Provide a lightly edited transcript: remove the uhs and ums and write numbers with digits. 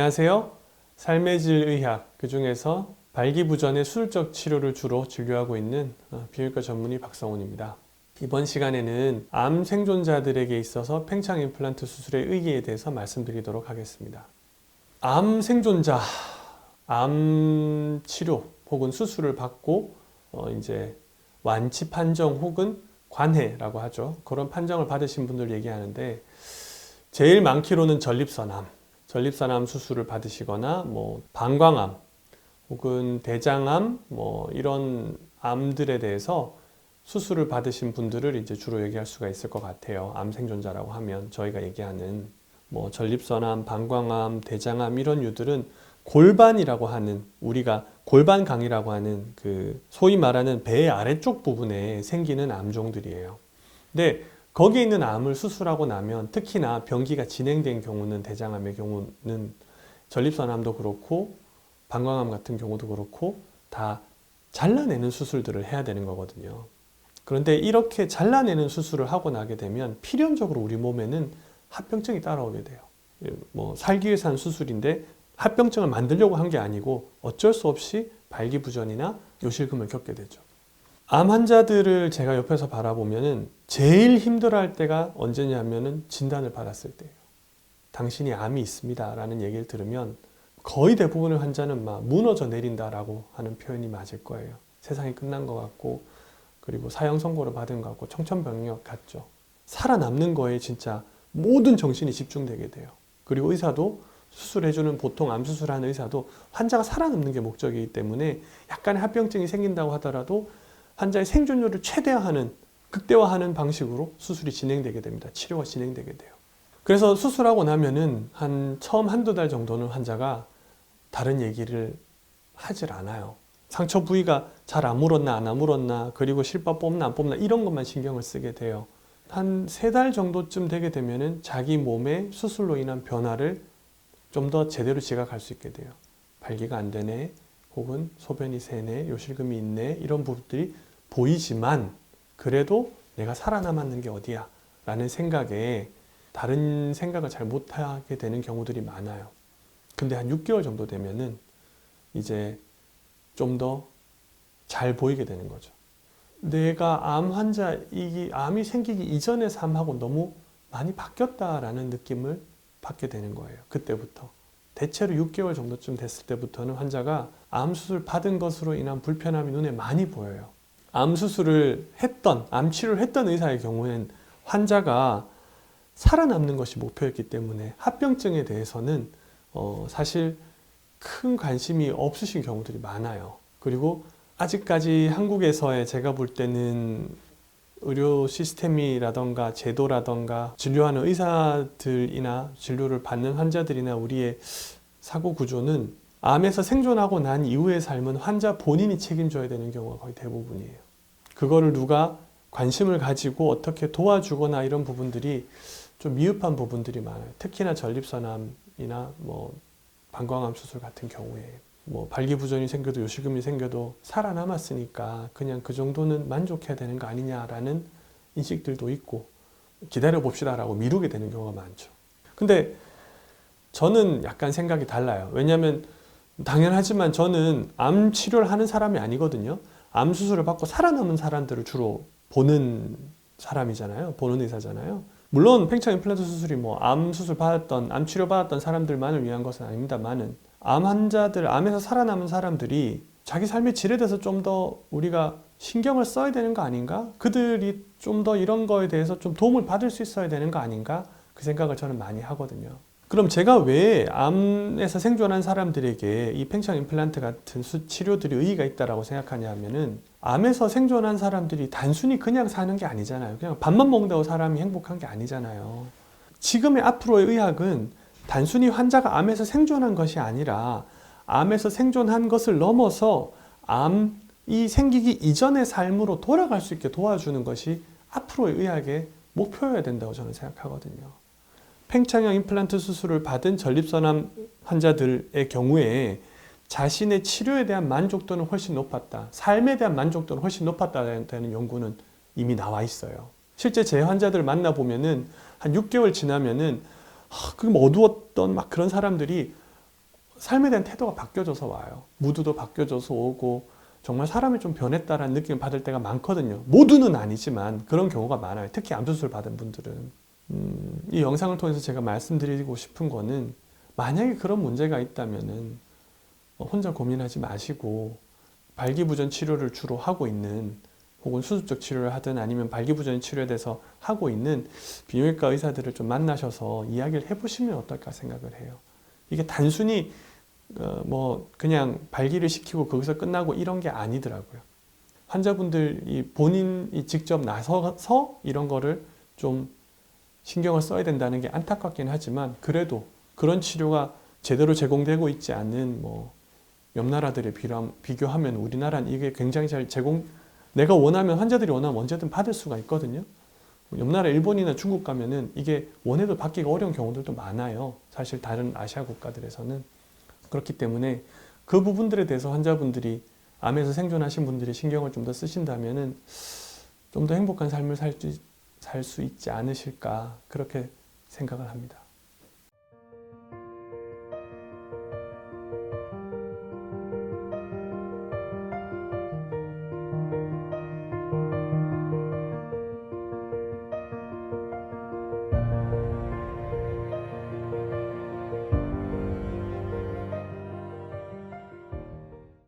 안녕하세요. 삶의 질 의학, 그 중에서 발기부전의 수술적 치료를 주로 진료하고 있는 비뇨기과 전문의 박성훈입니다. 이번 시간에는 암 생존자들에게 있어서 팽창 임플란트 수술의 의의에 대해서 말씀드리도록 하겠습니다. 암 생존자, 암 치료 혹은 수술을 받고 이제 완치 판정 혹은 관해라고 하죠. 그런 판정을 받으신 분들 얘기하는데 제일 많기로는 전립선암 수술을 받으시거나 방광암 혹은 대장암 이런 암들에 대해서 수술을 받으신 분들을 이제 주로 얘기할 수가 있을 것 같아요. 암 생존자라고 하면 저희가 얘기하는 전립선암, 방광암, 대장암 이런 유들은 골반이라고 하는, 우리가 골반강이라고 하는 그 소위 말하는 배 아래쪽 부분에 생기는 암종들이에요. 근데 거기에 있는 암을 수술하고 나면 특히나 병기가 진행된 경우는, 대장암의 경우는 전립선암도 그렇고 방광암 같은 경우도 그렇고 다 잘라내는 수술들을 해야 되는 거거든요. 그런데 이렇게 잘라내는 수술을 하고 나게 되면 필연적으로 우리 몸에는 합병증이 따라오게 돼요. 살기 위해서 한 수술인데 합병증을 만들려고 한 게 아니고 어쩔 수 없이 발기부전이나 요실금을 겪게 되죠. 암 환자들을 제가 옆에서 바라보면은 제일 힘들어할 때가 언제냐면은 진단을 받았을 때예요. 당신이 암이 있습니다 라는 얘기를 들으면 거의 대부분의 환자는 막 무너져 내린다라고 하는 표현이 맞을 거예요. 세상이 끝난 것 같고, 그리고 사형 선고를 받은 것 같고 청천벽력 같죠. 살아남는 거에 진짜 모든 정신이 집중되게 돼요. 그리고 의사도, 수술해주는 보통 암 수술하는 의사도 환자가 살아남는 게 목적이기 때문에 약간의 합병증이 생긴다고 하더라도 환자의 생존율을 최대화하는, 극대화하는 방식으로 수술이 진행되게 됩니다. 치료가 진행되게 돼요. 그래서 수술하고 나면은 처음 한두 달 정도는 환자가 다른 얘기를 하질 않아요. 상처 부위가 잘 아물었나 안 아물었나, 그리고 실밥 뽑나 안 뽑나 이런 것만 신경을 쓰게 돼요. 한 3달 정도쯤 되게 되면은 자기 몸의 수술로 인한 변화를 좀 더 제대로 지각할 수 있게 돼요. 발기가 안 되네, 혹은 소변이 새네, 요실금이 있네, 이런 부분들이 보이지만 그래도 내가 살아남았는 게 어디야 라는 생각에 다른 생각을 잘 못하게 되는 경우들이 많아요. 근데 한 6개월 정도 되면은 이제 좀 더 잘 보이게 되는 거죠. 내가 암이 생기기 이전의 삶하고 너무 많이 바뀌었다라는 느낌을 받게 되는 거예요. 그때부터. 대체로 6개월 정도쯤 됐을 때부터는 환자가 암 수술 받은 것으로 인한 불편함이 눈에 많이 보여요. 암 치료를 했던 의사의 경우에는 환자가 살아남는 것이 목표였기 때문에 합병증에 대해서는 사실 큰 관심이 없으신 경우들이 많아요. 그리고 아직까지 한국에서의 제가 볼 때는 의료 시스템이라던가 제도라던가 진료하는 의사들이나 진료를 받는 환자들이나 우리의 사고 구조는 암에서 생존하고 난 이후의 삶은 환자 본인이 책임져야 되는 경우가 거의 대부분이에요. 그거를 누가 관심을 가지고 어떻게 도와주거나 이런 부분들이 좀 미흡한 부분들이 많아요. 특히나 전립선암이나 방광암 수술 같은 경우에 발기부전이 생겨도 요실금이 생겨도 살아남았으니까 그냥 그 정도는 만족해야 되는 거 아니냐라는 인식들도 있고 기다려 봅시다라고 미루게 되는 경우가 많죠. 근데 저는 약간 생각이 달라요. 왜냐하면 당연하지만 저는 암 치료를 하는 사람이 아니거든요. 암 수술을 받고 살아남은 사람들을 주로 보는 사람이잖아요. 보는 의사잖아요. 물론 팽창 임플란트 수술이 암 수술 받았던, 암 치료 받았던 사람들만을 위한 것은 아닙니다만은 암에서 살아남은 사람들이 자기 삶의 질에 대해서 좀 더 우리가 신경을 써야 되는 거 아닌가? 그들이 좀 더 이런 거에 대해서 좀 도움을 받을 수 있어야 되는 거 아닌가? 그 생각을 저는 많이 하거든요. 그럼 제가 왜 암에서 생존한 사람들에게 이 팽창 임플란트 같은 치료들이 의의가 있다고 생각하냐 하면은, 암에서 생존한 사람들이 단순히 그냥 사는 게 아니잖아요. 그냥 밥만 먹는다고 사람이 행복한 게 아니잖아요. 지금의 앞으로의 의학은 단순히 환자가 암에서 생존한 것이 아니라 암에서 생존한 것을 넘어서 암이 생기기 이전의 삶으로 돌아갈 수 있게 도와주는 것이 앞으로의 의학의 목표여야 된다고 저는 생각하거든요. 팽창형 임플란트 수술을 받은 전립선암 환자들의 경우에 자신의 치료에 대한 만족도는 훨씬 높았다, 삶에 대한 만족도는 훨씬 높았다는 연구는 이미 나와 있어요. 실제 제 환자들 만나보면은 한 6개월 지나면은 어두웠던 그런 사람들이 삶에 대한 태도가 바뀌어져서 와요. 무드도 바뀌어져서 오고 정말 사람이 좀 변했다라는 느낌을 받을 때가 많거든요. 모두는 아니지만 그런 경우가 많아요. 특히 암수술 받은 분들은. 이 영상을 통해서 제가 말씀드리고 싶은 거는 만약에 그런 문제가 있다면은 혼자 고민하지 마시고 발기부전 치료를 주로 하고 있는 혹은 수술적 치료를 하든 아니면 발기부전 치료에 대해서 하고 있는 비뇨기과 의사들을 좀 만나셔서 이야기를 해보시면 어떨까 생각을 해요. 이게 단순히 뭐 그냥 발기를 시키고 거기서 끝나고 이런 게 아니더라고요. 환자분들이 본인이 직접 나서서 이런 거를 좀 신경을 써야 된다는 게 안타깝긴 하지만 그래도 그런 치료가 제대로 제공되고 있지 않는 뭐 옆 나라들에 비교하면 우리나라는 이게 굉장히 잘 내가 원하면 환자들이 원하면 언제든 받을 수가 있거든요. 옆 나라 일본이나 중국 가면은 이게 원해도 받기가 어려운 경우들도 많아요. 사실 다른 아시아 국가들에서는. 그렇기 때문에 그 부분들에 대해서 환자분들이 암에서 생존하신 분들이 신경을 좀 더 쓰신다면은 좀 더 행복한 삶을 살 수 있지 않으실까 그렇게 생각을 합니다.